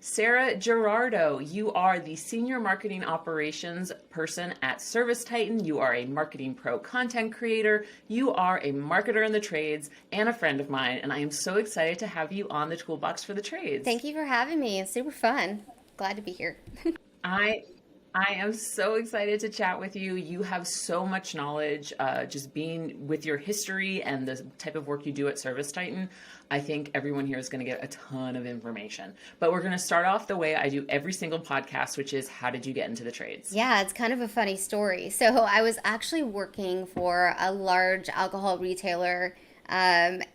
Sarah Ghirardo, you are the Senior Marketing Operations person at ServiceTitan. You are a Marketing Pro content creator. You are a marketer in the trades and a friend of mine, and I am so excited to have you on the Toolbox for the Trades. Thank you for having me. It's super fun. Glad to be here. I I am so excited to chat with you. You have so much knowledge, just being with your history and the type of work you do at ServiceTitan. I think everyone here is going to get a ton of information. But we're going to start off the way I do every single podcast, which is how did you get into the trades? Yeah, it's kind of a funny story. So I was actually working for a large alcohol retailer, and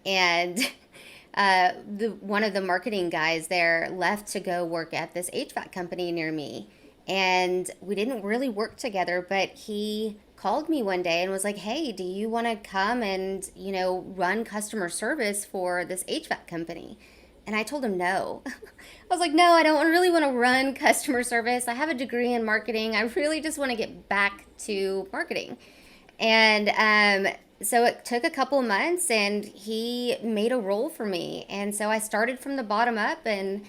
one of the marketing guys there left to go work at this HVAC company near me. And we didn't really work together, but he called me one day and was like, "Hey, do you want to come and, run customer service for this HVAC company?" And I told him no. I was like, "No, I don't really want to run customer service. I have a degree in marketing. I really just want to get back to marketing." And so it took a couple of months and he made a role for me. And so I started from the bottom up and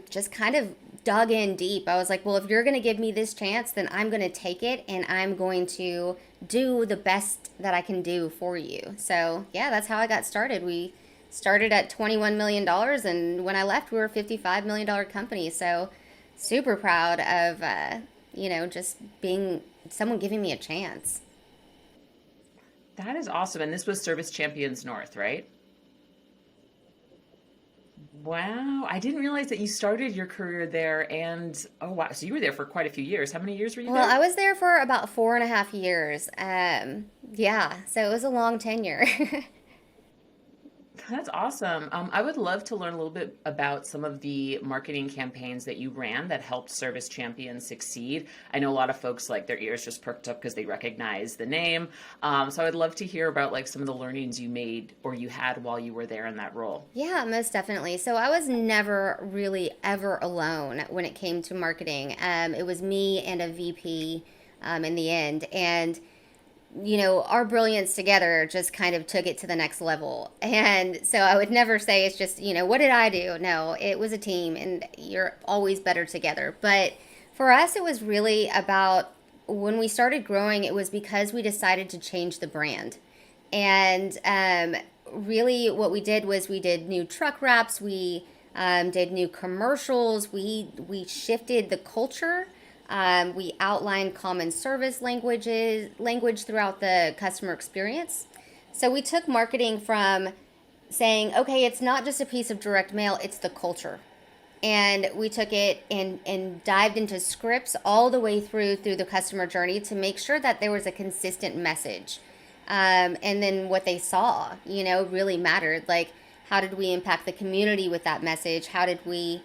just kind of dug in deep. I was like, well, if you're going to give me this chance, then I'm going to take it and I'm going to do the best that I can do for you. So, yeah, that's how I got started. We started at $21 million, and when I left, we were a $55 million company. So, super proud of, just being someone giving me a chance. That is awesome. And this was Service Champions North, right? Wow. I didn't realize that you started your career there. And oh, wow. So you were there for quite a few years. How many years were you Well, there? I was there for about 4.5 years. Yeah, so it was a long tenure. That's awesome. I would love to learn a little bit about some of the marketing campaigns that you ran that helped Service Champions succeed. I know a lot of folks like their ears just perked up because they recognize the name. So I would love to hear about like some of the learnings you made or you had while you were there in that role. Yeah, most definitely. So I was never really ever alone when it came to marketing. It was me and a VP in the end. And our brilliance together just kind of took it to the next level. And so I would never say it's just, what did I do? No, it was a team and you're always better together. But for us, it was really about when we started growing, it was because we decided to change the brand. And really what we did was we did new truck wraps, we did new commercials, we shifted the culture. We outlined common service language throughout the customer experience. So we took marketing from saying, okay, it's not just a piece of direct mail, it's the culture. And we took it and dived into scripts all the way through the customer journey to make sure that there was a consistent message. And then what they saw, really mattered. Like, how did we impact the community with that message? How did we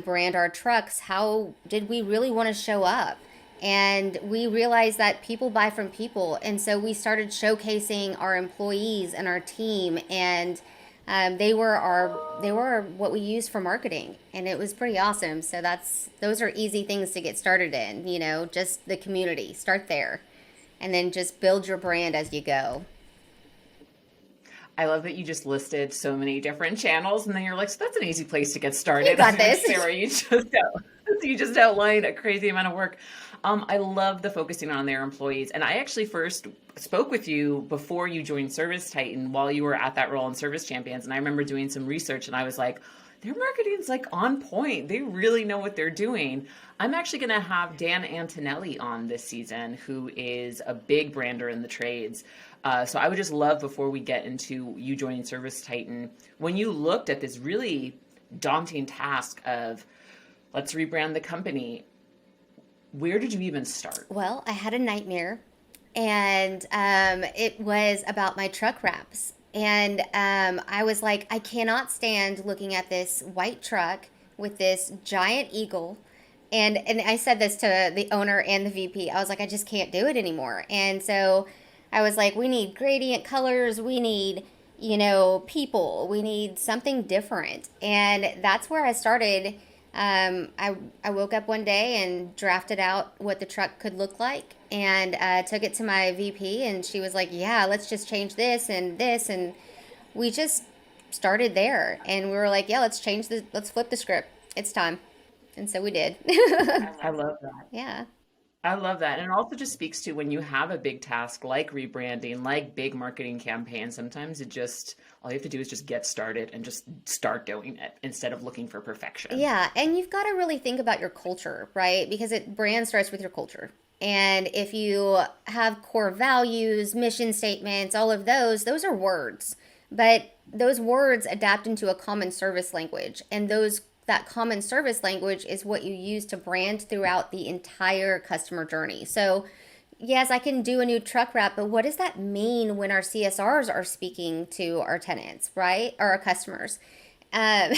brand our trucks? How did we really want to show up? And we realized that people buy from people. And so we started showcasing our employees and our team. And they were what we used for marketing. And it was pretty awesome. So those are easy things to get started in, just the community. Start there. And then just build your brand as you go. I love that you just listed so many different channels, and then you're like, so that's an easy place to get You started. got this. Sarah, you just outlined a crazy amount of work. I love the focusing on their employees, and I actually first spoke with you before you joined ServiceTitan while you were at that role in Service Champions, and I remember doing some research, and I was like, their marketing's like on point. They really know what they're doing. I'm actually going to have Dan Antonelli on this season, who is a big brander in the trades. So I would just love, before we get into you joining ServiceTitan, when you looked at this really daunting task of let's rebrand the company, where did you even start? Well, I had a nightmare, and it was about my truck wraps. And I was like, I cannot stand looking at this white truck with this giant eagle. And I said this to the owner and the VP. I was like, I just can't do it anymore. And so I was like, we need gradient colors. We need, people. We need something different. And that's where I started. I woke up one day and drafted out what the truck could look like, and took it to my VP, and she was like, yeah, let's just change this and this. And we just started there, and we were like, yeah, let's flip the script. It's time. And so we did. I love that. Yeah. I love that. And it also just speaks to when you have a big task like rebranding, like big marketing campaigns, sometimes all you have to do is just get started and just start doing it instead of looking for perfection. Yeah, and you've got to really think about your culture, right? Because brand starts with your culture. And if you have core values, mission statements, all of those are words. But those words adapt into a common service language, and those that common service language is what you use to brand throughout the entire customer journey. So, yes, I can do a new truck wrap, but what does that mean when our CSRs are speaking to our tenants, right? Or our customers? Um,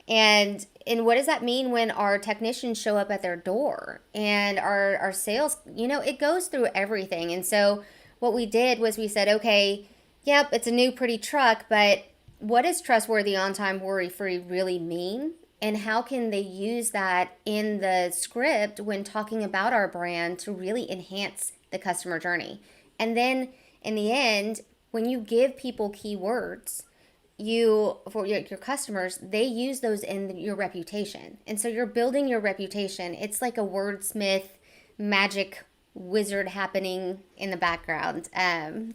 and what does that mean when our technicians show up at their door and our sales, it goes through everything. And so what we did was we said, okay, yep, it's a new pretty truck, but what does trustworthy, on time, worry free really mean? And how can they use that in the script when talking about our brand to really enhance the customer journey? And then in the end, when you give people keywords, for your customers, they use those in your reputation. And so you're building your reputation. It's like a wordsmith magic wizard happening in the background.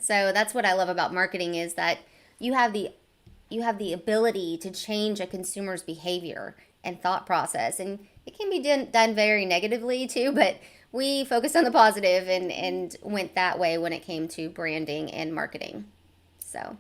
So that's what I love about marketing, is that you have the ability to change a consumer's behavior and thought process. And it can be done very negatively too, but we focused on the positive and went that way when it came to branding and marketing. So.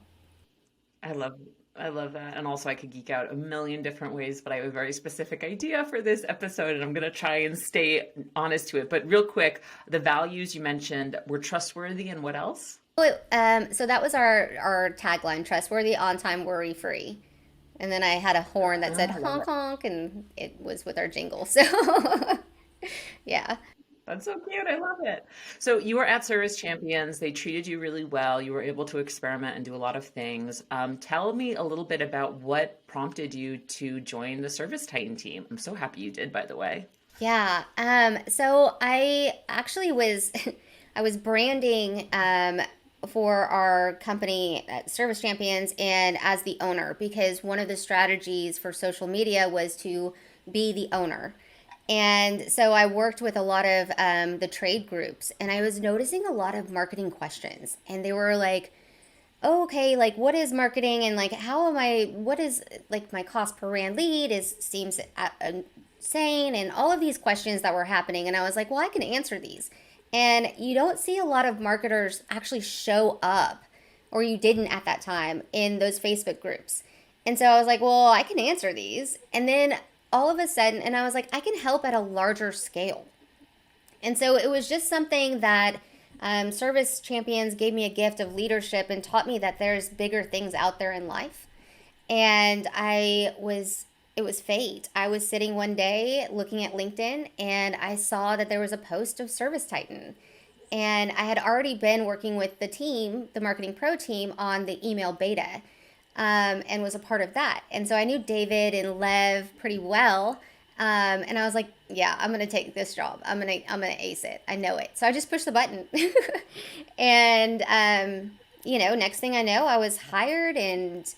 I love I love that. And also I could geek out a million different ways, but I have a very specific idea for this episode and I'm going to try and stay honest to it. But real quick, the values you mentioned were trustworthy and what else? So that was our tagline: trustworthy, on time, worry free. And then I had a horn that said I love honk it. honk, and it was with our jingle. So yeah. That's so cute. I love it. So you were at Service Champions. They treated you really well. You were able to experiment and do a lot of things. Tell me a little bit about what prompted you to join the Service Titan team. I'm so happy you did, by the way. Yeah. So I actually was I was branding for our company at Service Champions and as the owner, because one of the strategies for social media was to be the owner. And so I worked with a lot of the trade groups, and I was noticing a lot of marketing questions. And they were like, oh, okay, like what is marketing, and like how am I, what is like my cost per rand lead is seems insane, and all of these questions that were happening. And I was like, well, I can answer these. And you don't see a lot of marketers actually show up, or you didn't at that time, in those Facebook groups. And so I was like, well, I can answer these. And then all of a sudden, and I was like, I can help at a larger scale. And so it was just something that Service Champions gave me a gift of leadership and taught me that there's bigger things out there in life. And it was fate. I was sitting one day looking at LinkedIn, and I saw that there was a post of Service Titan. And I had already been working with the team, the Marketing Pro team, on the email beta, and was a part of that. And so I knew David and Lev pretty well. And I was like, yeah, I'm gonna take this job. I'm gonna ace it. I know it. So I just pushed the button, and next thing I know, I was hired and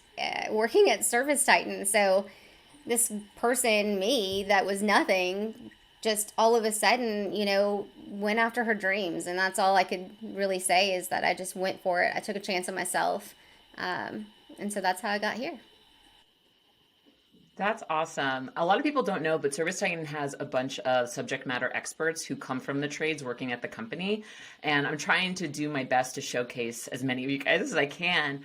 working at Service Titan. So this person, me, that was nothing, just all of a sudden, went after her dreams. And that's all I could really say, is that I just went for it. I took a chance on myself. And so that's how I got here. That's awesome. A lot of people don't know, but ServiceTitan has a bunch of subject matter experts who come from the trades working at the company. And I'm trying to do my best to showcase as many of you guys as I can,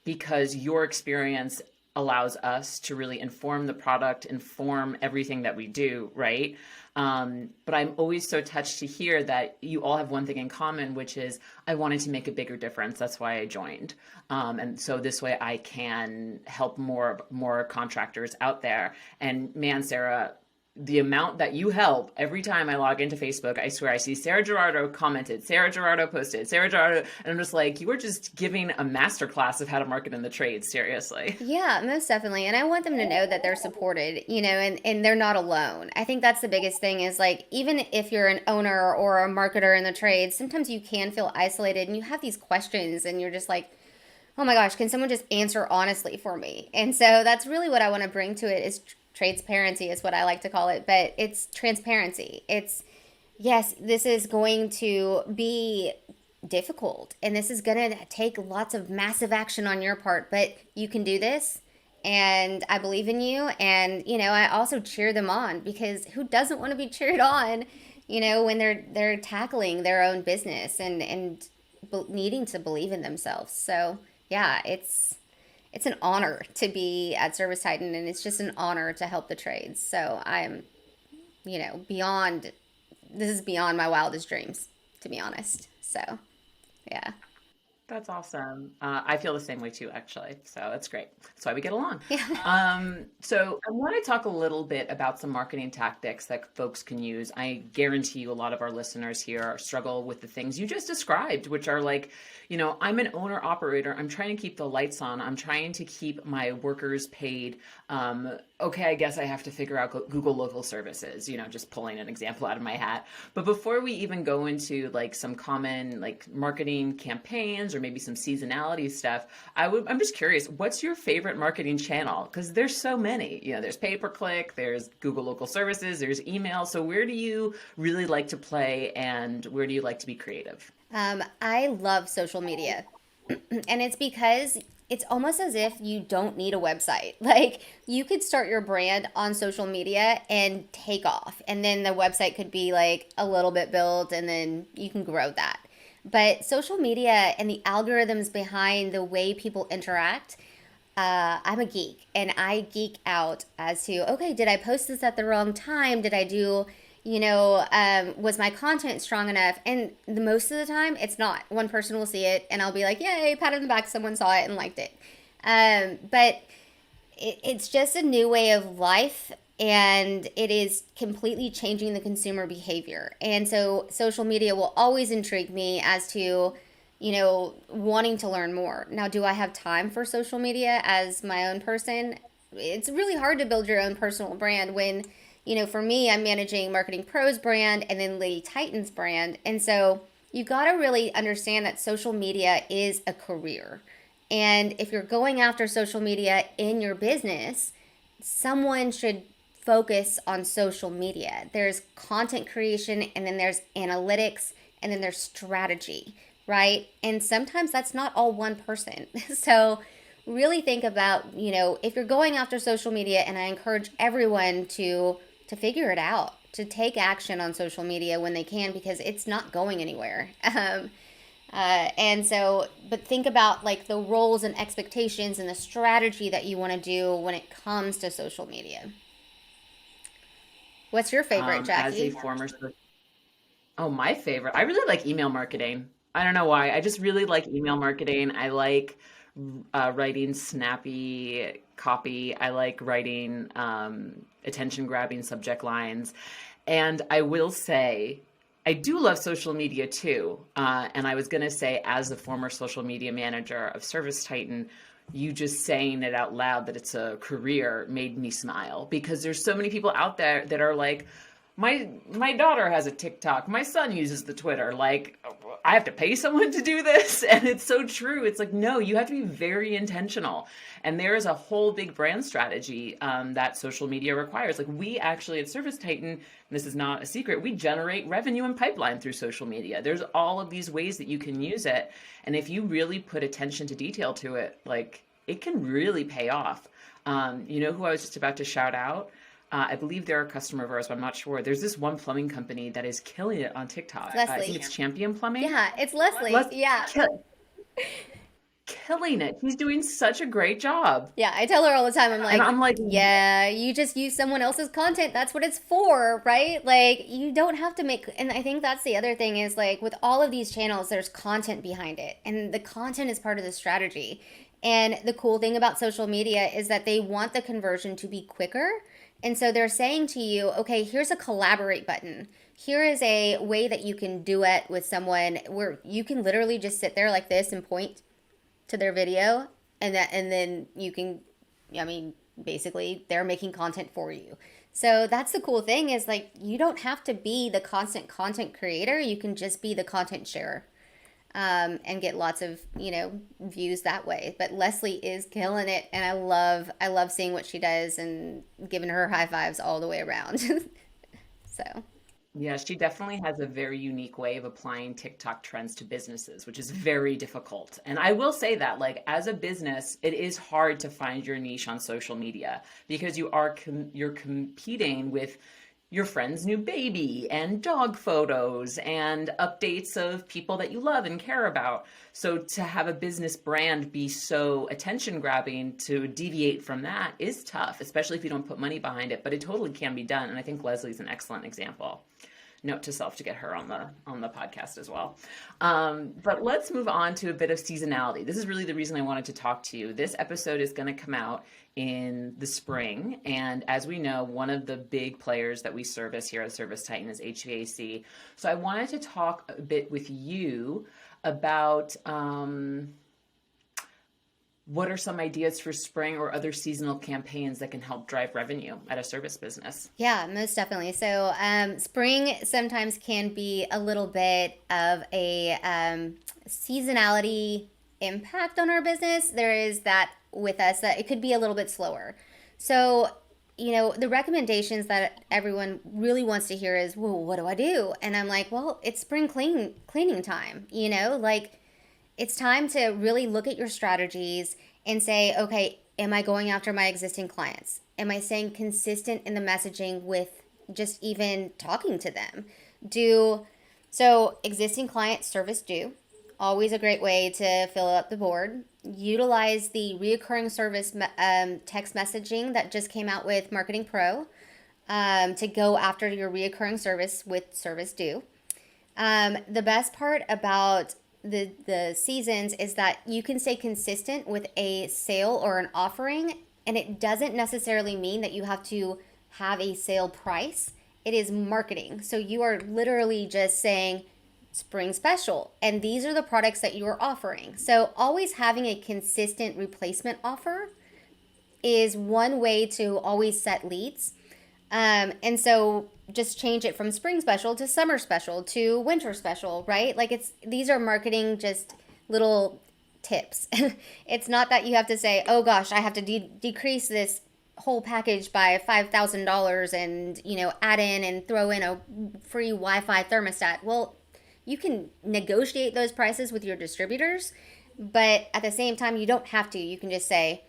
because your experience allows us to really inform the product, inform everything that we do, right? But I'm always so touched to hear that you all have one thing in common, which is I wanted to make a bigger difference. That's why I joined. And so this way I can help more contractors out there. And man, Sarah, the amount that you help every time I log into Facebook, I swear I see Sarah Ghirardo commented, Sarah Ghirardo posted, Sarah Ghirardo, and I'm just like, you are just giving a masterclass of how to market in the trades, seriously. Yeah, most definitely. And I want them to know that they're supported, and they're not alone. I think that's the biggest thing, is like, even if you're an owner or a marketer in the trades, sometimes you can feel isolated and you have these questions and you're just like, oh my gosh, can someone just answer honestly for me? And so that's really what I want to bring to it, is transparency is what I like to call it, but it's transparency. It's, yes, this is going to be difficult and this is going to take lots of massive action on your part, but you can do this. And I believe in you. And, I also cheer them on because who doesn't want to be cheered on, when they're tackling their own business and needing to believe in themselves. So yeah, it's an honor to be at ServiceTitan, and it's just an honor to help the trades. So I'm, beyond, this is beyond my wildest dreams, to be honest. So yeah. That's awesome. I feel the same way too, actually. So that's great. That's why we get along. Yeah. So I want to talk a little bit about some marketing tactics that folks can use. I guarantee you a lot of our listeners here struggle with the things you just described, which are like, I'm an owner operator. I'm trying to keep the lights on. I'm trying to keep my workers paid. Okay, I guess I have to figure out Google local services, just pulling an example out of my hat. But before we even go into like some common like marketing campaigns or maybe some seasonality stuff, I'm just curious, what's your favorite marketing channel? Because there's so many, there's pay-per-click, there's Google local services, there's email. So where do you really like to play and where do you like to be creative? I love social media. And it's because it's almost as if you don't need a website. Like you could start your brand on social media and take off. And then the website could be like a little bit built and then you can grow that. But social media and the algorithms behind the way people interact, I'm a geek and I geek out as to, okay, did I post this at the wrong time? Did I do, was my content strong enough? And most of the time it's not. One person will see it and I'll be like, yay, pat on the back, someone saw it and liked it. But it's just a new way of life and it is completely changing the consumer behavior. And so social media will always intrigue me as to, wanting to learn more. Now, do I have time for social media as my own person? It's really hard to build your own personal brand when, for me, I'm managing Marketing Pro's brand and then Lady Titan's brand. And so you've got to really understand that social media is a career. And if you're going after social media in your business, someone should focus on social media. There's content creation and then there's analytics and then there's strategy, right? And sometimes that's not all one person. So really think about, if you're going after social media, and I encourage everyone to figure it out, to take action on social media when they can, because it's not going anywhere. And so, but think about like the roles and expectations and the strategy that you want to do when it comes to social media. What's your favorite, As a Jackie? former, my favorite, I really like email marketing. I don't know why. I just really like email marketing. I like writing snappy copy. I like writing attention grabbing subject lines. And I will say, I do love social media too. And I was going to say, as a former social media manager of ServiceTitan, you just saying it out loud that it's a career made me smile, because there's so many people out there that are like, my daughter has a TikTok, my son uses the Twitter, like I have to pay someone to do this. And it's so true. It's like, no, you have to be very intentional. And there is a whole big brand strategy that social media requires. Like we actually at ServiceTitan, and this is not a secret, we generate revenue and pipeline through social media. There's all of these ways that you can use it. And if you really put attention to detail to it, like it can really pay off. Who I was just about to shout out? I believe they're a customer of ours, but I'm not sure. There's this one plumbing company that is killing it on TikTok. I Leslie. think it's Champion Plumbing. Yeah, it's Leslie. Yeah. Killing it. He's doing such a great job. Yeah, I tell her all the time, And I'm like, yeah, you just use someone else's content. That's what it's for, right? Like, you don't have to make, and I think that's the other thing is like with all of these channels, there's content behind it. And the content is part of the strategy. And the cool thing about social media is that they want the conversion to be quicker. And so they're saying to you, okay, here's a collaborate button. Here is a way that you can duet with someone where you can literally just sit there like this and point to their video and then you can, basically they're making content for you. So that's the cool thing is like, you don't have to be the constant content creator. You can just be the content sharer. and get lots of, views that way. But Leslie is killing it, and I love seeing what she does and giving her high fives all the way around. So, Yeah, she definitely has a very unique way of applying TikTok trends to businesses, which is very difficult. And I will say that, like, as a business, it is hard to find your niche on social media because you're competing with your friend's new baby and dog photos and updates of people that you love and care about. So to have a business brand be so attention grabbing, to deviate from that is tough, especially if you don't put money behind it, but it totally can be done. And I think Leslie's an excellent example. Note to self to get her on the podcast as well. But let's move on to a bit of seasonality. This is really the reason I wanted to talk to you. This episode is going to come out in the spring, and as we know, one of the big players that we service here at ServiceTitan is HVAC. So I wanted to talk a bit with you about what are some ideas for spring or other seasonal campaigns that can help drive revenue at a service business? yeah, most definitely. So, spring sometimes can be a little bit of a seasonality impact on our business. There is that with us that it could be a little bit slower. So, the recommendations that everyone really wants to hear is, well, what do I do? And I'm like, well, it's spring cleaning time, like it's time to really look at your strategies and say, okay, am I going after my existing clients? Am I staying consistent in the messaging with just even talking to them? So existing client service do. Always a great way to fill up the board. Utilize the reoccurring service text messaging that just came out with Marketing Pro to go after your reoccurring service with service due. The best part about the seasons is that you can stay consistent with a sale or an offering, and it doesn't necessarily mean that you have to have a sale price. It is marketing. So you are literally just saying spring special, and these are the products that you are offering. So always having a consistent replacement offer is one way to always set leads. And so just change it from spring special to summer special to winter special, right? Like these are marketing just little tips. It's not that you have to say, oh gosh, I have to decrease this whole package by $5,000 and, add in and throw in a free Wi-Fi thermostat. Well, you can negotiate those prices with your distributors, but at the same time, you don't have to. You can just say,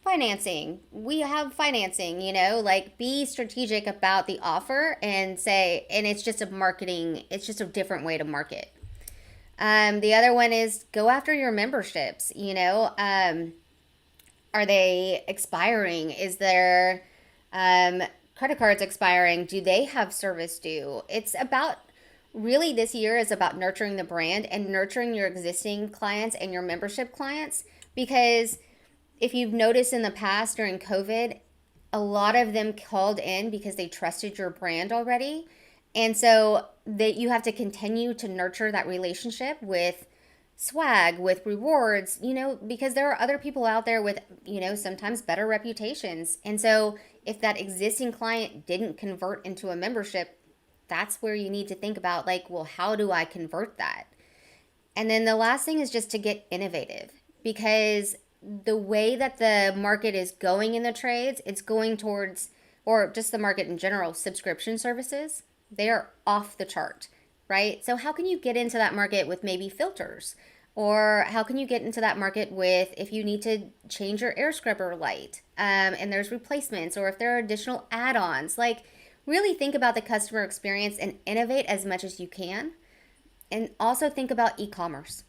financing. We have financing, like be strategic about the offer and say, and it's just it's just a different way to market. The other one is go after your memberships, are they expiring? Is their credit cards expiring? Do they have service due? It's about really this year is about nurturing the brand and nurturing your existing clients and your membership clients, because if you've noticed in the past during COVID, a lot of them called in because they trusted your brand already. And so that you have to continue to nurture that relationship with swag, with rewards, because there are other people out there with, sometimes better reputations. And so if that existing client didn't convert into a membership, that's where you need to think about, like, well, how do I convert that? And then the last thing is just to get innovative, because the way that the market is going in the trades, it's going towards, or just the market in general, subscription services. They are off the chart, right? So how can you get into that market with maybe filters? Or how can you get into that market with if you need to change your air scrubber light and there's replacements, or if there are additional add-ons? Like, really think about the customer experience and innovate as much as you can. And also think about e-commerce.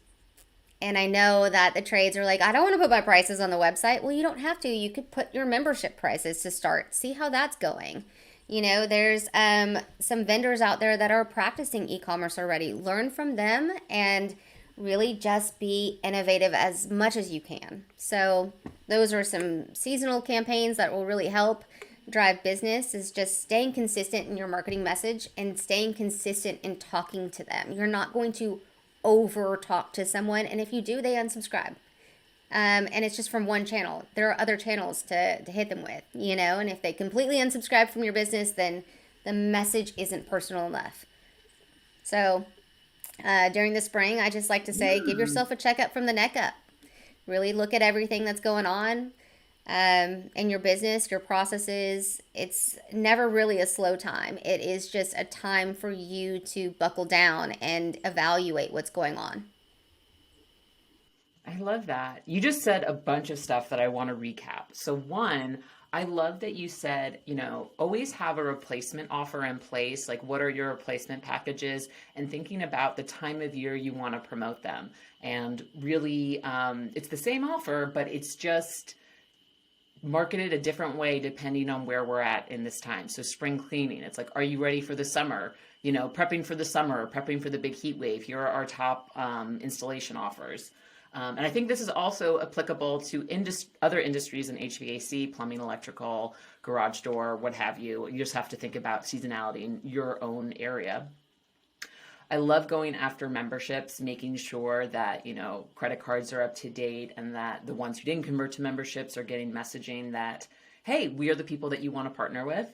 And I know that the trades are like, I don't want to put my prices on the website. Well, you don't have to. You could put your membership prices to start. See how that's going. There's some vendors out there that are practicing e-commerce already. Learn from them and really just be innovative as much as you can. So those are some seasonal campaigns that will really help drive business, is just staying consistent in your marketing message and staying consistent in talking to them. You're not going to over talk to someone, and if you do, they unsubscribe. And it's just from one channel. There are other channels to hit them with, and if they completely unsubscribe from your business, then the message isn't personal enough. So During the spring, I just like to say, give yourself a checkup from the neck up. Really look at everything that's going on in your business, your processes. It's never really a slow time. It is just a time for you to buckle down and evaluate what's going on. I love that. You just said a bunch of stuff that I want to recap. So, one, I love that you said, always have a replacement offer in place. Like, what are your replacement packages? And thinking about the time of year you want to promote them. And really, it's the same offer, but it's just marketed a different way depending on where we're at in this time. So, spring cleaning, it's like, are you ready for the summer? Prepping for the summer, prepping for the big heat wave. Here are our top installation offers. And I think this is also applicable to other industries in HVAC, plumbing, electrical, garage door, what have you. You just have to think about seasonality in your own area. I love going after memberships, making sure that, credit cards are up to date and that the ones who didn't convert to memberships are getting messaging that, hey, we are the people that you want to partner with.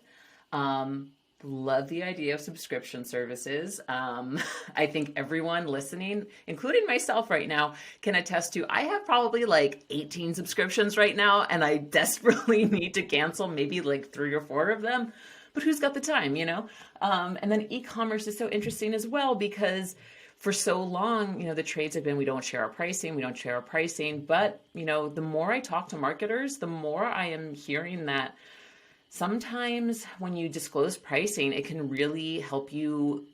Love the idea of subscription services. I think everyone listening, including myself right now, can attest to I have probably like 18 subscriptions right now, and I desperately need to cancel maybe like 3 or 4 of them. But who's got the time, And then e-commerce is so interesting as well because for so long, the trades have been, we don't share our pricing. But, the more I talk to marketers, the more I am hearing that sometimes when you disclose pricing, it can really help you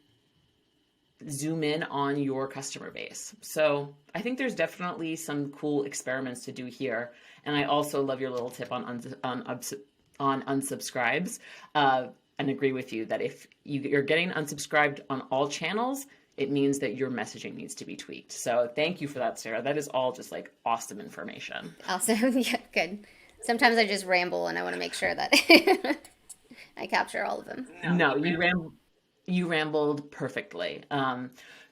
zoom in on your customer base. So I think there's definitely some cool experiments to do here. And I also love your little tip on unsubscribes, and agree with you that if you're getting unsubscribed on all channels, it means that your messaging needs to be tweaked. So thank you for that, Sarah. That is all just like awesome information. Awesome. Yeah, good. Sometimes I just ramble and I want to make sure that I capture all of them. No, you rambled perfectly.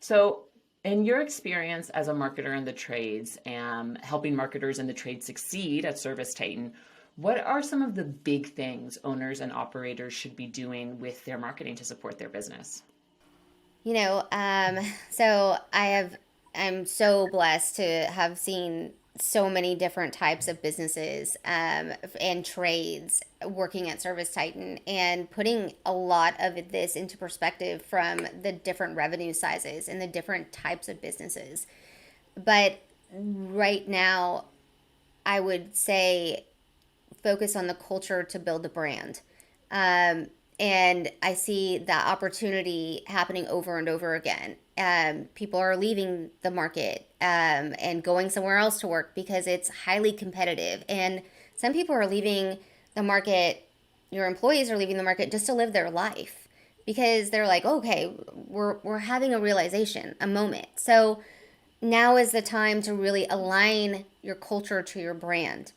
So in your experience as a marketer in the trades and helping marketers in the trade succeed at ServiceTitan, what are some of the big things owners and operators should be doing with their marketing to support their business? So I'm so blessed to have seen so many different types of businesses and trades working at ServiceTitan and putting a lot of this into perspective from the different revenue sizes and the different types of businesses. But right now, I would say focus on the culture to build a brand. And I see that opportunity happening over and over again. People are leaving the market and going somewhere else to work because it's highly competitive. And some people are leaving the market, your employees are leaving the market just to live their life because they're like, okay, we're having a realization, a moment. So now is the time to really align your culture to your brand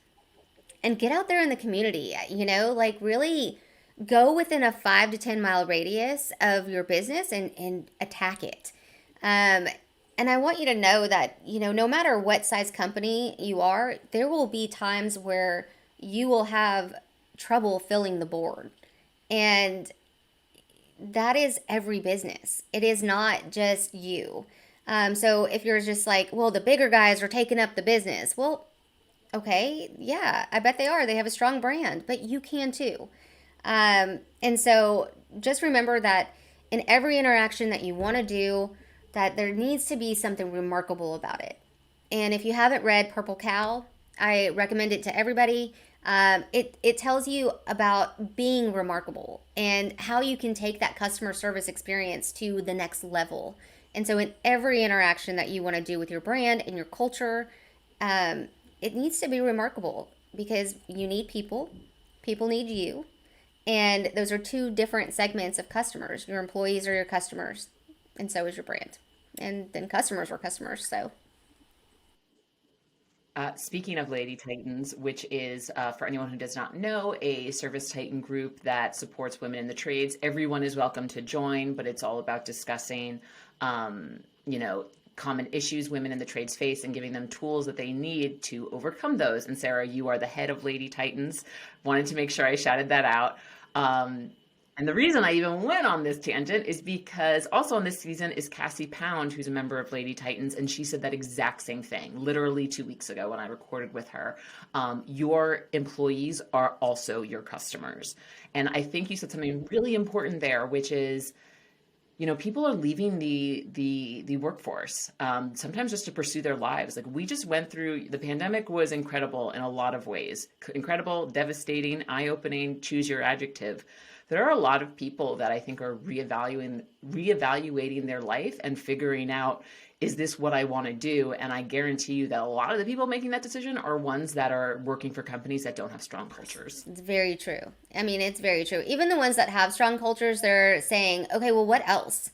and get out there in the community, like really go within a 5 to 10 mile radius of your business and attack it. And I want you to know that, no matter what size company you are, there will be times where you will have trouble filling the board. And that is every business. It is not just you. So if you're just like, well, the bigger guys are taking up the business. Well, okay, yeah, I bet they are. They have a strong brand, but you can too. And so just remember that in every interaction that you want to do, that there needs to be something remarkable about it. And if you haven't read Purple Cow, I recommend it to everybody. It tells you about being remarkable and how you can take that customer service experience to the next level. And so in every interaction that you want to do with your brand and your culture, it needs to be remarkable because you need people need you. And those are 2 different segments of customers. Your employees are your customers, and so is your brand. And then customers are customers, so. Speaking of Lady Titans, which is, for anyone who does not know, a ServiceTitan group that supports women in the trades, everyone is welcome to join, but it's all about discussing, common issues women in the trades face and giving them tools that they need to overcome those. And Sarah, you are the head of Lady Titans. Wanted to make sure I shouted that out. And the reason I even went on this tangent is because also on this season is Cassie Pound, who's a member of Lady Titans, and she said that exact same thing literally 2 weeks ago when I recorded with her. Your employees are also your customers. And I think you said something really important there, which is, people are leaving the workforce, sometimes just to pursue their lives. Like, we just went through, the pandemic was incredible in a lot of ways. Incredible, devastating, eye-opening, choose your adjective. There are a lot of people that I think are reevaluating their life and figuring out, is this what I want to do? And I guarantee you that a lot of the people making that decision are ones that are working for companies that don't have strong cultures. It's very true. I mean, it's very true. Even the ones that have strong cultures, they're saying, okay, well, what else?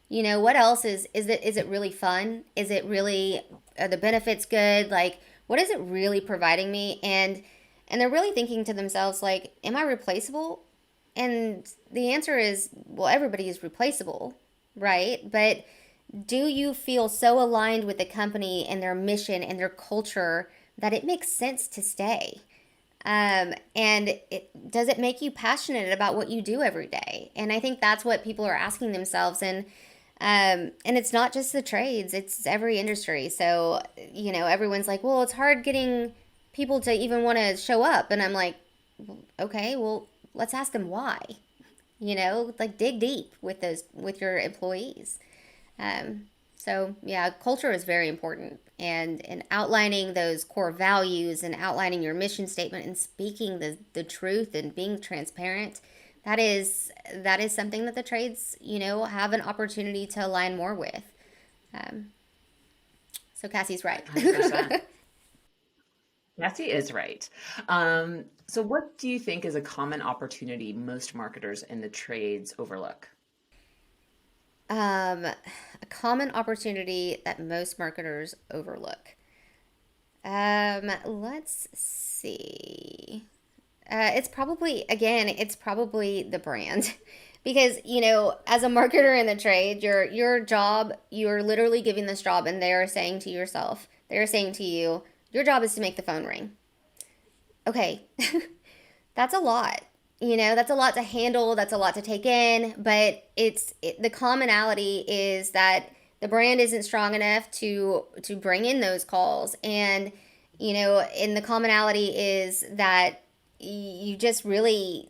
What else is it really fun? Is it really, are the benefits good? Like, what is it really providing me? And they're really thinking to themselves, like, am I replaceable? And the answer is, well, everybody is replaceable, right? But do you feel so aligned with the company and their mission and their culture that it makes sense to stay? And does it make you passionate about what you do every day? And I think that's what people are asking themselves. And it's not just the trades, it's every industry. So, everyone's like, well, it's hard getting people to even want to show up. And I'm like, okay, well, let's ask them why. Like, dig deep with your employees. So yeah, culture is very important, and outlining those core values and outlining your mission statement and speaking the truth and being transparent. That is something that the trades, have an opportunity to align more with. Um, so Cassie's right. 100%. Cassie is right. So what do you think is a common opportunity most marketers in the trades overlook? A common opportunity that most marketers overlook. Let's see. It's probably the brand. Because, as a marketer in the trade, your job, you're literally giving this job, and they're saying to you, your job is to make the phone ring. Okay, that's a lot. That's a lot to handle, that's a lot to take in, but the commonality is that the brand isn't strong enough to bring in those calls. And the commonality is that you just really,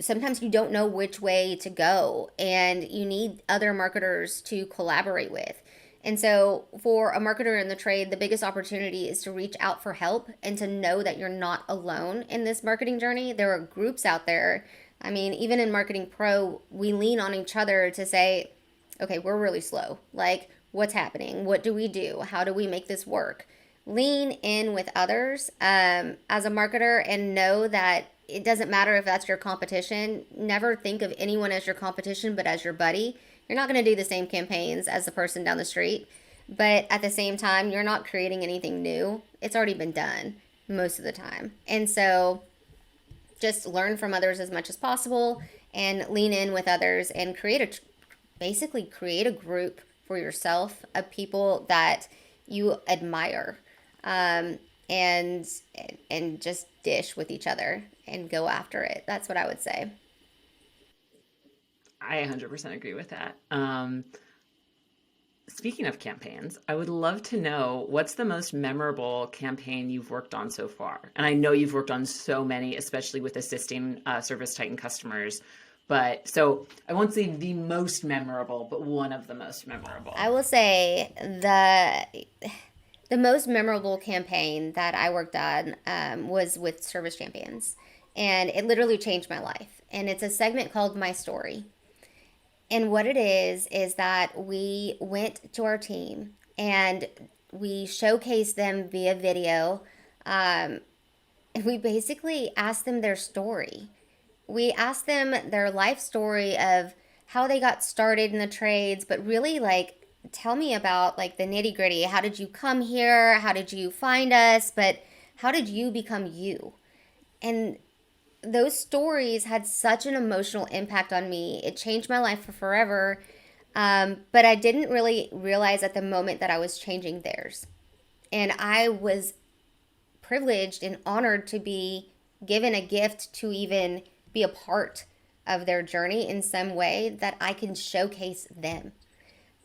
sometimes you don't know which way to go, and you need other marketers to collaborate with. And so for a marketer in the trade, the biggest opportunity is to reach out for help and to know that you're not alone in this marketing journey. There are groups out there. I mean, even in Marketing Pro, we lean on each other to say, okay, we're really slow. Like, what's happening? What do we do? How do we make this work? Lean in with others as a marketer, and know that it doesn't matter if that's your competition. Never think of anyone as your competition, but as your buddy. You're not going to do the same campaigns as the person down the street, but at the same time, you're not creating anything new. It's already been done most of the time. And so just learn from others as much as possible and lean in with others, and basically create a group for yourself of people that you admire, and just dish with each other and go after it. That's what I would say. I 100% agree with that. Speaking of campaigns, I would love to know, what's the most memorable campaign you've worked on so far? And I know you've worked on so many, especially with assisting ServiceTitan customers. But so I won't say the most memorable, but one of the most memorable. I will say the most memorable campaign that I worked on was with Service Champions, and it literally changed my life. And it's a segment called My Story. And what it is that we went to our team and we showcased them via video. And we basically asked them their story. We asked them their life story of how they got started in the trades, but really, like, tell me about, like, the nitty gritty. How did you come here? How did you find us? But how did you become you? And those stories had such an emotional impact on me. It changed my life for forever. But I didn't really realize at the moment that I was changing theirs. And I was privileged and honored to be given a gift to even be a part of their journey in some way that I can showcase them.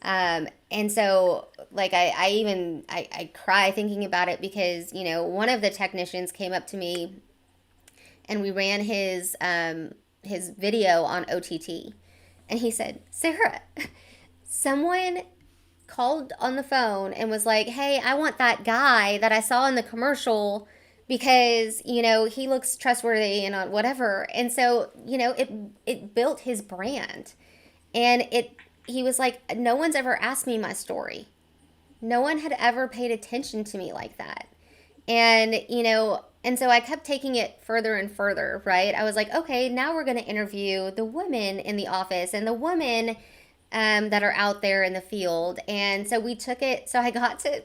And so like I cry thinking about it because, one of the technicians came up to me and we ran his video on OTT. And he said, Sarah, someone called on the phone and was like, hey, I want that guy that I saw in the commercial because, he looks trustworthy and whatever. And so, it built his brand. And he was like, no one's ever asked me my story. No one had ever paid attention to me like that. And, and so I kept taking it further and further, right? I was like, okay, now we're going to interview the women in the office and the women that are out there in the field. And so we took it. So I got to,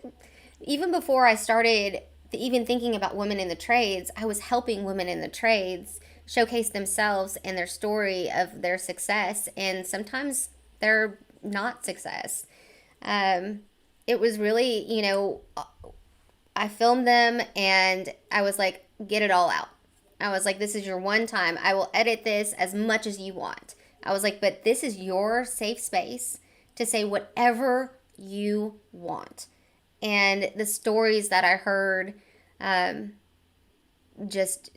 even before I started even thinking about women in the trades, I was helping women in the trades showcase themselves and their story of their success. And sometimes they're not success. It was really, I filmed them and I was like, get it all out. I was like, this is your one time. I will edit this as much as you want. I was like, but this is your safe space to say whatever you want. And the stories that I heard, just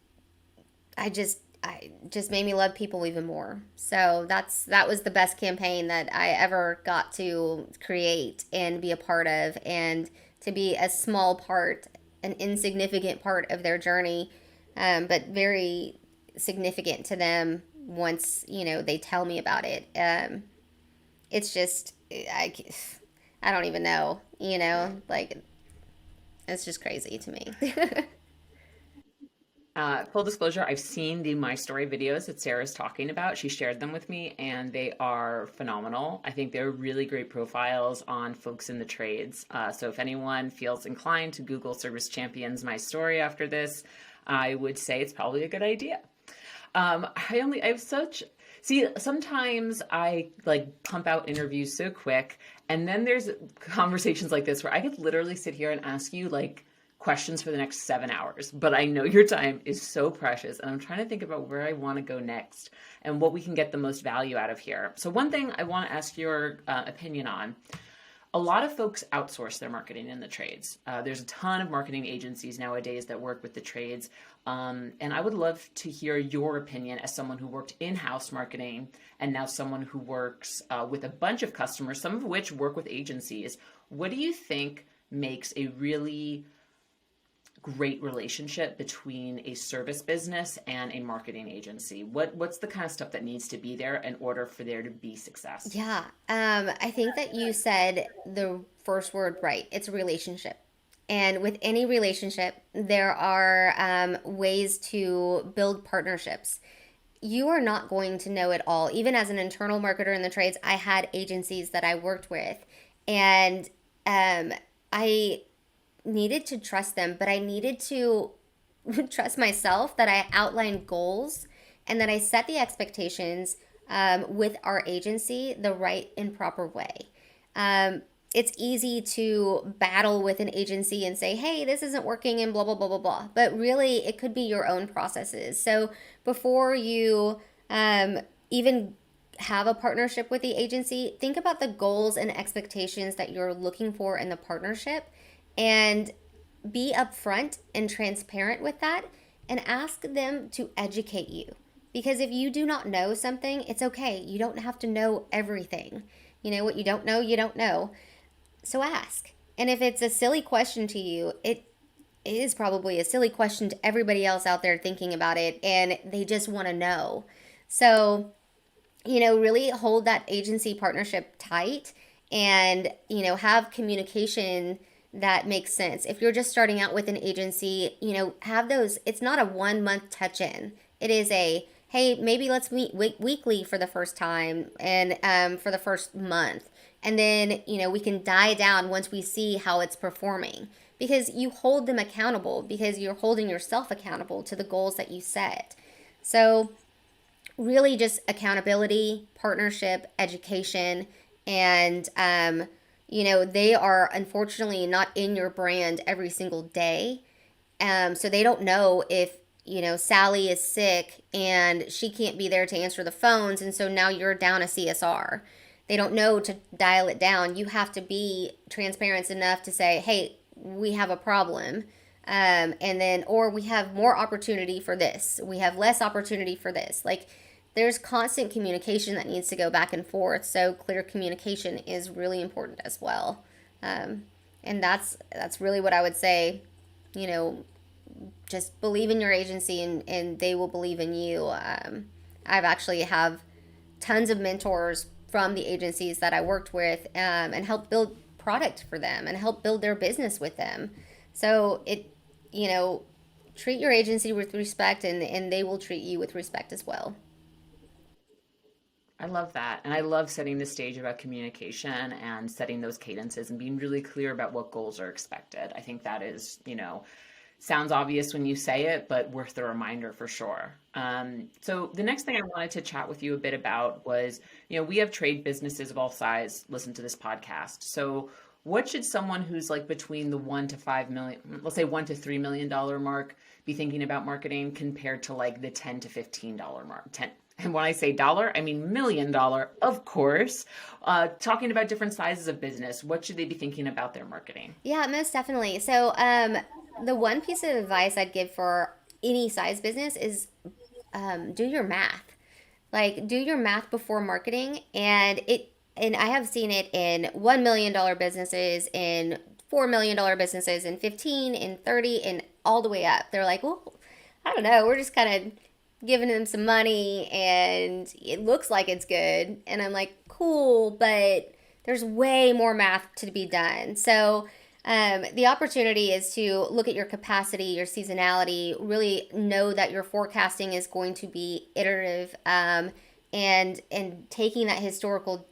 made me love people even more. So that was the best campaign that I ever got to create and be a part of, and to be a small part, an insignificant part of their journey, but very significant to them once, they tell me about it. It's just, I don't even know, like, it's just crazy to me. Full disclosure, I've seen the My Story videos that Sarah's talking about. She shared them with me and they are phenomenal. I think they're really great profiles on folks in the trades. So if anyone feels inclined to Google Service Champions My Story after this, I would say it's probably a good idea. Sometimes I like pump out interviews so quick, and then there's conversations like this where I could literally sit here and ask you like questions for the next 7 hours, but I know your time is so precious and I'm trying to think about where I want to go next and what we can get the most value out of here. So one thing I want to ask your opinion on: a lot of folks outsource their marketing in the trades. There's a ton of marketing agencies nowadays that work with the trades. And I would love to hear your opinion as someone who worked in-house marketing and now someone who works with a bunch of customers, some of which work with agencies. What do you think makes a really great relationship between a service business and a marketing agency? What's the kind of stuff that needs to be there in order for there to be success? Yeah, I think that you said the first word right. It's a relationship. And with any relationship, there are ways to build partnerships. You are not going to know it all. Even as an internal marketer in the trades, I had agencies that I worked with, and I needed to trust them, but I needed to trust myself that I outlined goals and that I set the expectations with our agency the right and proper way. It's easy to battle with an agency and say, hey, this isn't working and blah, blah, blah, blah, blah. But really, it could be your own processes. So before you even have a partnership with the agency, think about the goals and expectations that you're looking for in the partnership, and be upfront and transparent with that, and ask them to educate you. Because if you do not know something, it's okay. You don't have to know everything. What you don't know, you don't know. So ask. And if it's a silly question to you, it is probably a silly question to everybody else out there thinking about it, and they just want to know. So, really hold that agency partnership tight, and, have communication that makes sense. If you're just starting out with an agency, have those. It's not a 1 month touch in. It is a, hey, maybe let's meet weekly for the first time and for the first month. And then, we can die down once we see how it's performing, because you hold them accountable, because you're holding yourself accountable to the goals that you set. So really just accountability, partnership, education, and, they are unfortunately not in your brand every single day. So they don't know if Sally is sick and she can't be there to answer the phones. And so now you're down a CSR. They don't know to dial it down. You have to be transparent enough to say, hey, we have a problem. And then, or we have more opportunity for this. We have less opportunity for this. Like, there's constant communication that needs to go back and forth. So clear communication is really important as well. Um, and that's really what I would say. You know, just believe in your agency, and they will believe in you. I've actually have tons of mentors from the agencies that I worked with, and helped build product for them and help build their business with them. So you know, treat your agency with respect, and they will treat you with respect as well. I love that. And I love setting the stage about communication and setting those cadences and being really clear about what goals are expected. I think that is, sounds obvious when you say it, but worth the reminder for sure. So the next thing I wanted to chat with you a bit about was, we have trade businesses of all size listen to this podcast. So what should someone who's like between the 1 to 5 million, let's say $1 to $3 million mark, be thinking about marketing compared to like the $10 to $15 mark? And when I say dollar, I mean $1 million, of course. Talking about different sizes of business, what should they be thinking about their marketing? Yeah, most definitely. So, the one piece of advice I'd give for any size business is, do your math. Like, do your math before marketing, and I have seen it in $1 million businesses, in $4 million businesses, in 15, in 30, and all the way up. They're like, well, I don't know, we're just kind of giving them some money and it looks like it's good. And I'm like, cool, but there's way more math to be done. So, the opportunity is to look at your capacity, your seasonality, really know that your forecasting is going to be iterative, and taking that historical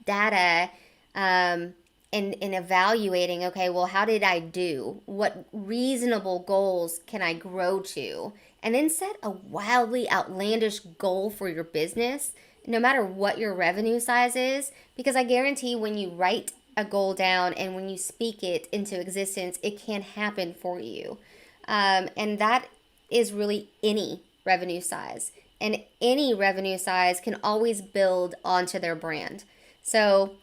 data, and evaluating, okay, well, how did I do? What reasonable goals can I grow to? And then set a wildly outlandish goal for your business, no matter what your revenue size is, because I guarantee when you write a goal down and when you speak it into existence, it can happen for you. And that is really any revenue size. And any revenue size can always build onto their brand. So,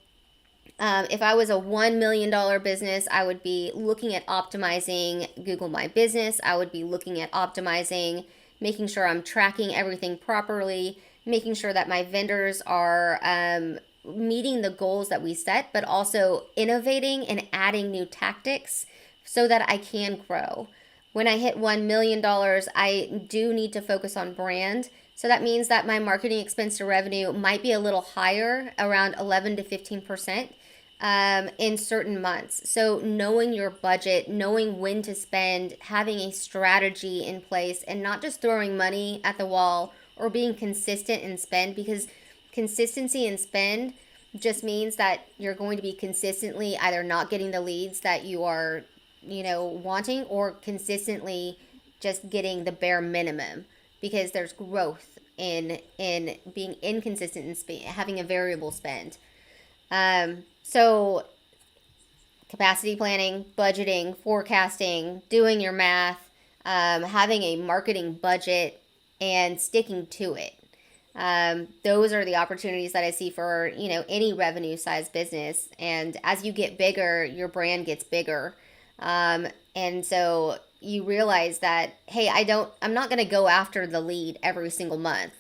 if I was a $1 million business, I would be looking at optimizing Google My Business. I would be looking at optimizing, making sure I'm tracking everything properly, making sure that my vendors are, meeting the goals that we set, but also innovating and adding new tactics so that I can grow. When I hit $1 million, I do need to focus on brand. So that means that my marketing expense to revenue might be a little higher, around 11 to 15%, in certain months. So knowing your budget, knowing when to spend, having a strategy in place, and not just throwing money at the wall or being consistent in spend, because consistency in spend just means that you're going to be consistently either not getting the leads that you are, wanting, or consistently just getting the bare minimum, because there's growth in being inconsistent in spend, having a variable spend. So capacity planning, budgeting, forecasting, doing your math, having a marketing budget, and sticking to it. Those are the opportunities that I see for, any revenue size business. And as you get bigger, your brand gets bigger. And so you realize that, hey, I'm not going to go after the lead every single month.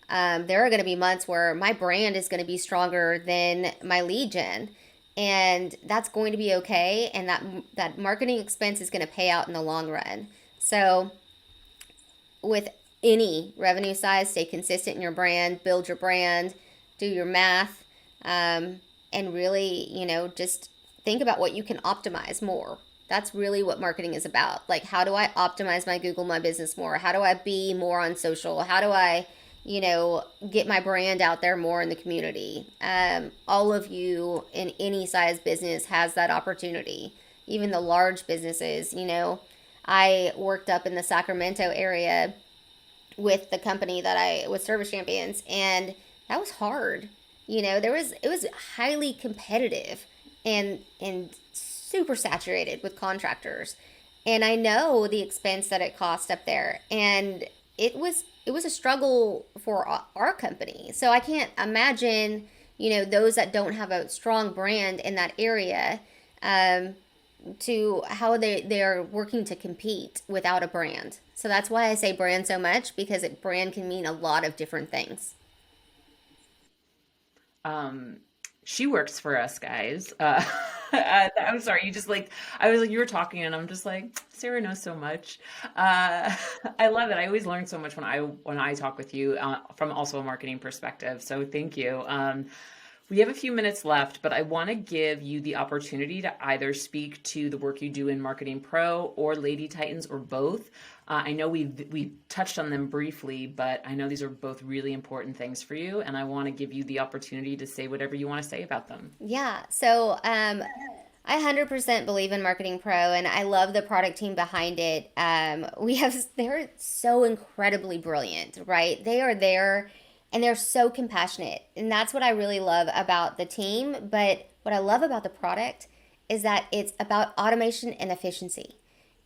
There are going to be months where my brand is going to be stronger than my lead gen, and that's going to be okay. And that marketing expense is going to pay out in the long run. So with any revenue size, stay consistent in your brand, build your brand, do your math, and really, just think about what you can optimize more. That's really what marketing is about. Like, how do I optimize my Google My Business more? How do I be more on social? How do I, get my brand out there more in the community? All of you in any size business has that opportunity. Even the large businesses, I worked up in the Sacramento area with the company that I was Service Champions, and that was hard. It was highly competitive and super saturated with contractors. and I know the expense that it cost up there, and it was a struggle for our company. So I can't imagine, those that don't have a strong brand in that area, um, to how they're working to compete without a brand. So that's why I say brand so much, because brand can mean a lot of different things. Um, she works for us, guys. I'm sorry, you just like I was like you were talking, and I'm just like Sarah knows so much. Uh, I love it. I always learn so much when I talk with you from also a marketing perspective. So thank you. We have a few minutes left, but I want to give you the opportunity to either speak to the work you do in Marketing Pro or Lady Titans or both. I know we touched on them briefly, but I know these are both really important things for you, and I want to give you the opportunity to say whatever you want to say about them. Yeah. So I 100% believe in Marketing Pro, and I love the product team behind it. They're so incredibly brilliant, right? They are there, and they're so compassionate, and that's what I really love about the team. But what I love about the product is that it's about automation and efficiency.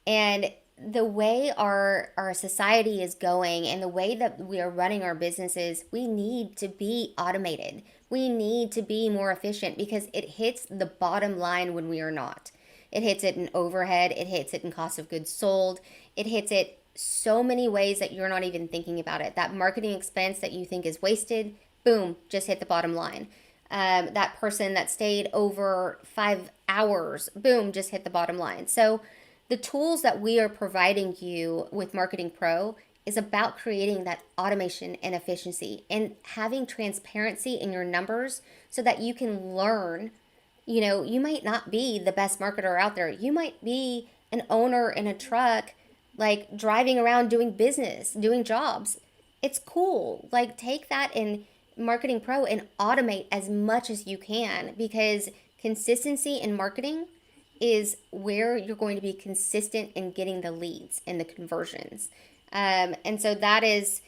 And the way our society is going and the way that we are running our businesses, we need to be automated. We need to be more efficient, because it hits the bottom line when we are not. It hits it in overhead, it hits it in cost of goods sold, it hits it so many ways that you're not even thinking about it. That marketing expense that you think is wasted, boom, just hit the bottom line. That person that stayed over 5 hours, boom, just hit the bottom line. So the tools that we are providing you with Marketing Pro is about creating that automation and efficiency and having transparency in your numbers so that you can learn. You might not be the best marketer out there. You might be an owner in a truck, like driving around doing business, doing jobs. It's cool. Like, take that in Marketing Pro and automate as much as you can, because consistency in marketing is where you're going to be consistent in getting the leads and the conversions. And so that is,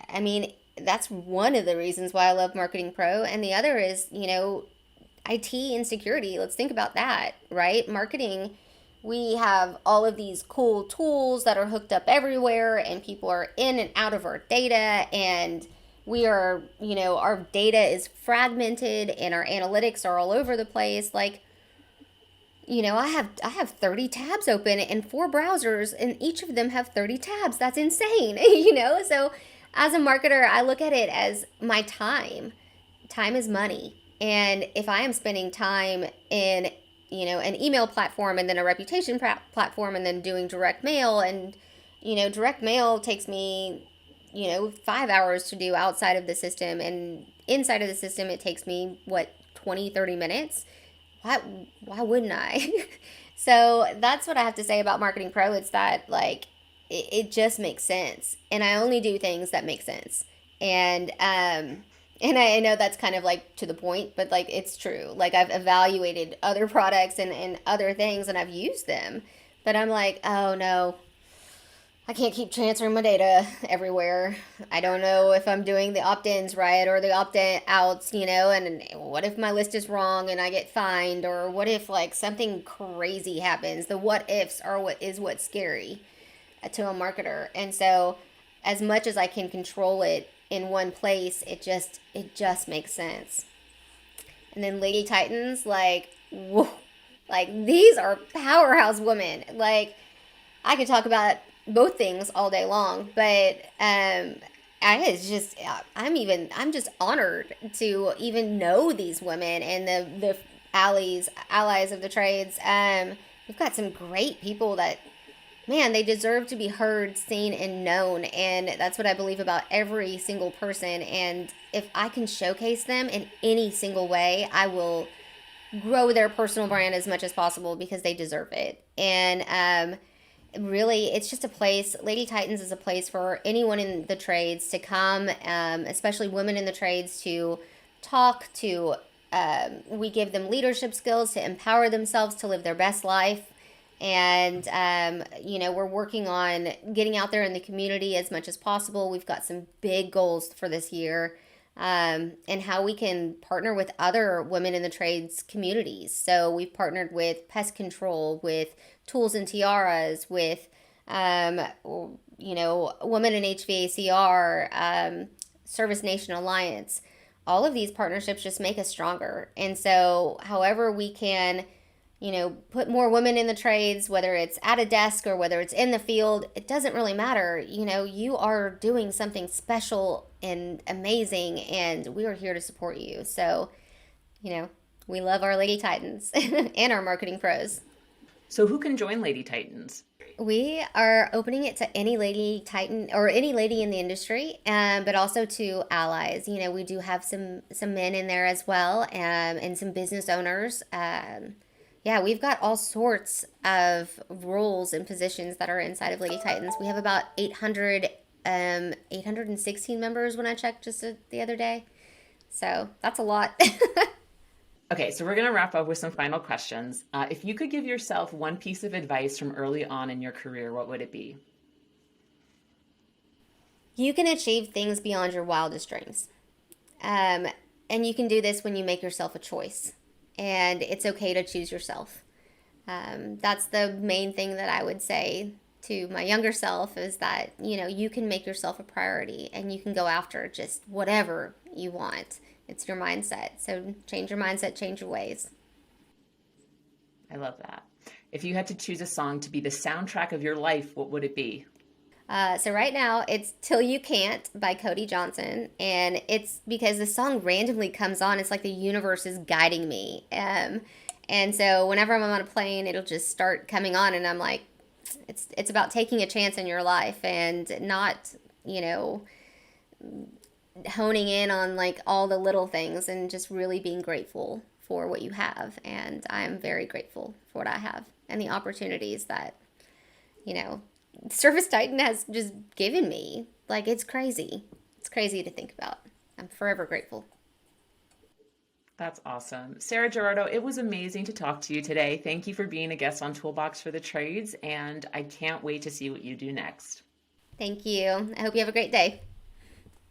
I mean, that's one of the reasons why I love Marketing Pro. And the other is, IT and security. Let's think about that, right? Marketing, we have all of these cool tools that are hooked up everywhere, and people are in and out of our data. And we are, our data is fragmented and our analytics are all over the place. Like, I have 30 tabs open in 4 browsers, and each of them have 30 tabs. That's insane. So as a marketer, I look at it as my time. Time is money. And if I am spending time in, an email platform, and then a reputation platform, and then doing direct mail, and, direct mail takes me, 5 hours to do outside of the system, and inside of the system, it takes me, 20, 30 minutes. Why wouldn't I? So that's what I have to say about Marketing Pro. It's that, like, it just makes sense, and I only do things that make sense. And I know that's kind of like to the point, but like, it's true. Like, I've evaluated other products and other things, and I've used them, but I'm like, oh no, I can't keep transferring my data everywhere. I don't know if I'm doing the opt-ins right or the opt-outs, and what if my list is wrong and I get fined, or what if like something crazy happens? The what ifs are what's scary to a marketer. And so as much as I can control it in one place, it just makes sense. And then Lady Titans, like, whoa, like, these are powerhouse women. Like, I could talk about both things all day long, but I'm just honored to even know these women and the allies of the trades. We've got some great people that, man, they deserve to be heard, seen, and known, and that's what I believe about every single person. And if I can showcase them in any single way, I will grow their personal brand as much as possible, because they deserve it. And really, it's just a place. Lady Titans is a place for anyone in the trades to come, especially women in the trades, to talk to. We give them leadership skills to empower themselves to live their best life. And, we're working on getting out there in the community as much as possible. We've got some big goals for this year. and how we can partner with other women in the trades communities. So we've partnered with pest control, with tools and tiaras, with Women in HVACR, Service Nation Alliance. All of these partnerships just make us stronger. And so, however, we can, put more women in the trades, whether it's at a desk or whether it's in the field, it doesn't really matter. You are doing something special and amazing, and we are here to support you. So, we love our Lady Titans and our marketing pros. So who can join Lady Titans? We are opening it to any lady titan or any lady in the industry, but also to allies. We do have some men in there as well, and some business owners. Yeah, we've got all sorts of roles and positions that are inside of Lady Titans. We have about 816 members when I checked just the other day. So that's a lot. Okay, so we're going to wrap up with some final questions. If you could give yourself one piece of advice from early on in your career, what would it be? You can achieve things beyond your wildest dreams. And you can do this when you make yourself a choice. And it's okay to choose yourself. That's the main thing that I would say to my younger self, is that, you can make yourself a priority and you can go after just whatever you want. It's your mindset. So change your mindset, change your ways. I love that. If you had to choose a song to be the soundtrack of your life, what would it be? So right now it's Till You Can't by Cody Johnson. And it's because the song randomly comes on. It's like the universe is guiding me. And so whenever I'm on a plane, it'll just start coming on. And I'm like, it's about taking a chance in your life and not, honing in on like all the little things and just really being grateful for what you have. And I am very grateful for what I have and the opportunities that, ServiceTitan has just given me. Like, it's crazy. It's crazy to think about. I'm forever grateful. That's awesome. Sarah Ghirardo, it was amazing to talk to you today. Thank you for being a guest on Toolbox for the Trades, and I can't wait to see what you do next. Thank you. I hope you have a great day.